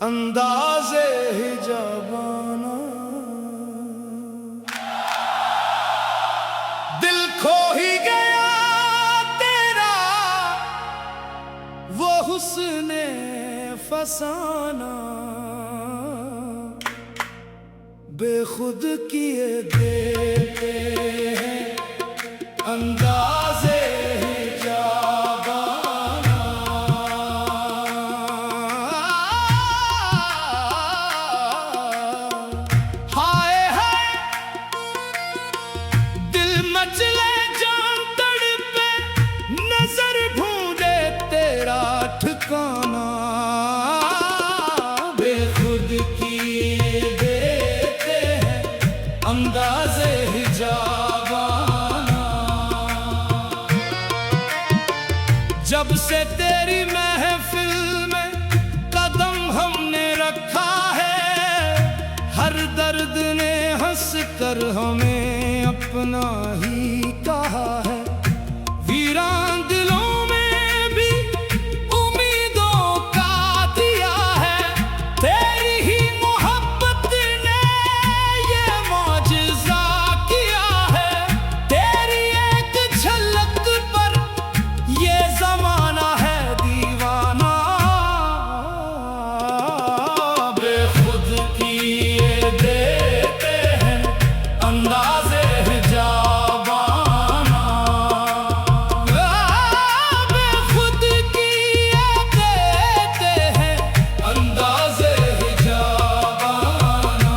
अंदाज़े हिजाबाना। दिल खो ही गया तेरा वो हुस्ने फसाना, बेखुद किए देते हैं अंदाज़े हिजाबाना। हाय हाय दिल मचले जान तड़पे, नजर ढूंढे तेरा ठिकाना, बेखुद किए देते हैं अंदाज़े हिजाबाना। जब से तेरी महफिल में कदम हमने रखा है, हर दर्द ने हंस कर हमें अपना ही कहा है। वीरान दिलों में भी उम्मीदों का दिया है, तेरी ही मोहब्बत ने ये मौजज़ा किया है। तेरी एक झलक पर ये ज़माना है दीवाना, बेखुद किए देते हैं अंदाज़े हिजाबाना। बेखुद किए देते हैं अंदाज़े हिजाबाना।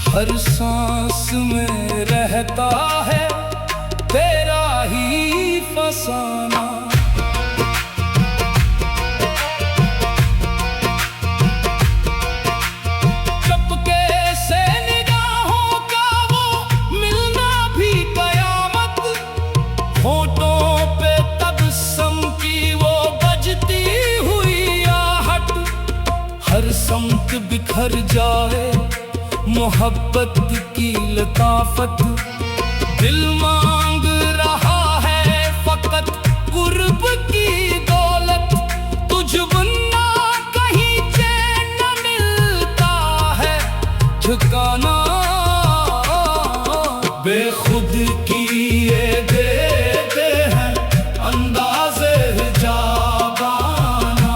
हर सांस में रहता है तेरा ही फसाना। चुपके से निगाहों का वो मिलना भी कयामत, होठों पे तबस्सुम की वो बजती हुई आहट। हर समत बिखर जाए मोहब्बत की लताफत, दिल मांग रहा है फकत कुर्ब की दौलत। तुझ बिना कहीं चैन न मिलता है ठिकाना, बेखुद किए देते हैं अंदाज़े हिजाबाना।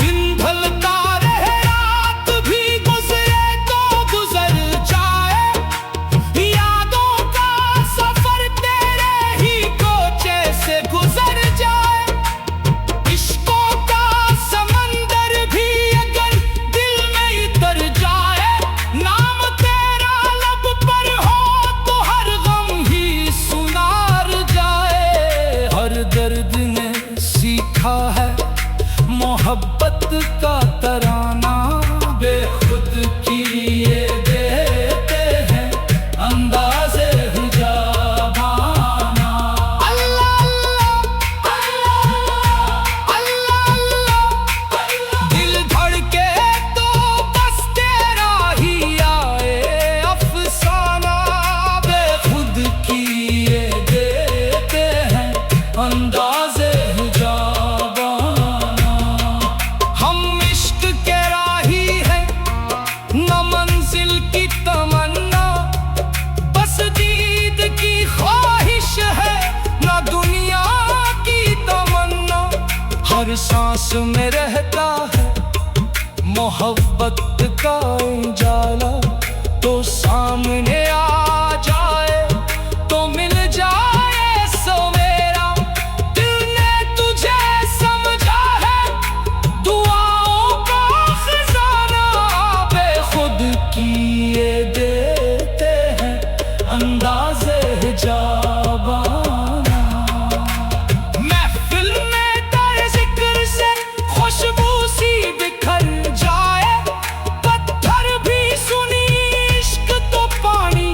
दिन ढलता रहे रात भी गुजरे तो गुजर जाए, यादों का सफर तेरे ही कोचे से गुजर जाए। इश्कों का समंदर भी अगर दिल में उतर जाए, नाम तेरा लब पर हो तो हर गम ही सुनार जाए। हर दर्द ने सीखा है मोहब्बत का तराना, बेखुद किए देते हैं अंदाज़े हिजाबाना। अल्लाह अल्लाह अल्लाह अल्लाह, दिल धड़के तो बस तेरा ही आए अफसाना, बेखुद किए देते हैं अंदाज़े हिजाबाना। हम इश्क के राही हैं न मंजिल की तमन्ना, बस दीद की ख्वाहिश है न दुनिया की तमन्ना। हर सांस में रहता है मोहब्बत का उजाला, तो सामने आ जाए तो मिल जाए सवेरा। दिल ने तुझे समझा है दुआओं का खजाना, बेखुद किए देते हैं अंदाज़े हिजाबाना। महफिल में तारे जिक्र से खुशबू सी बिखर जाए, पत्थर भी सुनी इश्क तो पानी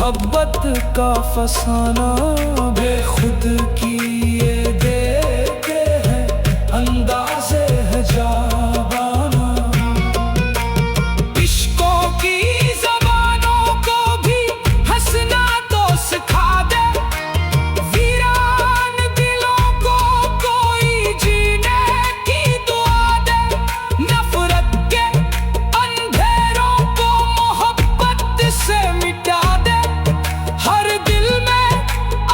मोहब्बत का फसाना बेखुद किए देते हैं अंदाज़े है जाबाना। इश्कों की ज़बानों को भी हंसना तो सिखा दे, वीरान दिलों को कोई जीने की दुआ दे। नफरत के अंधेरों को मोहब्बत से मिटा दे, हर दिल में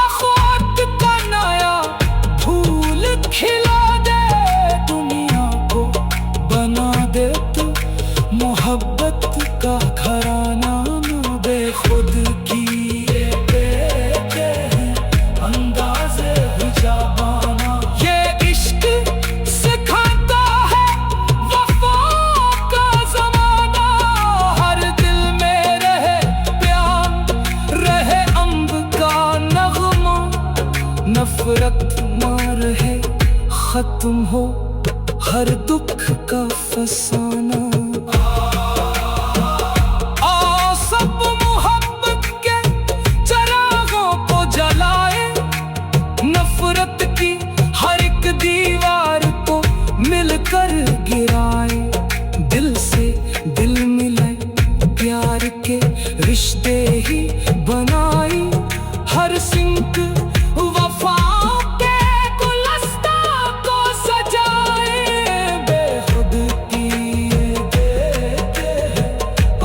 अख़वात का नया फूल खिला दे। दुनिया को बना दे तू मोहब्बत का घराना, बेखुद किए देते हैं अंदाज़े जाबाना। ये इश्क सिखाता है वफ़ा का ज़माना, हर दिल में रहे प्यार, रहे अम्ब का नग़मा। नफ़रत न रहे, ख़त्म हो हर दुख का फसाना। आओ सब मोहब्बत के चरागों को जलाए, नफरत की हर एक दीवार को मिलकर गिराए। दिल से दिल मिले, प्यार के रिश्ते ही बनाई, हर सिमत वफा के गुलस्ता को सजाए। बेखुद किए देते हैं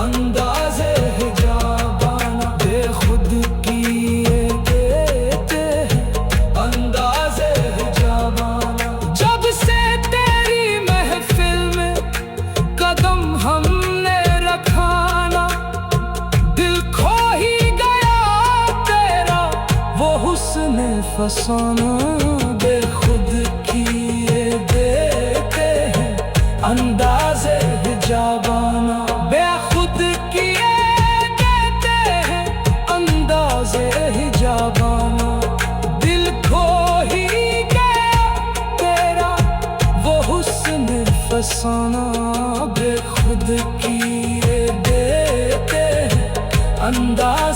अंदाज़े जाबाना, बेखुद किए देते हैं अंदाज़े जाबाना। जब से तेरी महफिल में कदम हमने रखा ना, दिल खो ही गया तेरा वो हुस्न फसाना। बेखुद किए देते हैं अंदाज़े जाबाना, बेखुद किए देते हैं अंदाज़े जाबाना। दिल खो ही गया तेरा वो हुस्न फसाना, बेखुद किए देते हैं अंदाज़े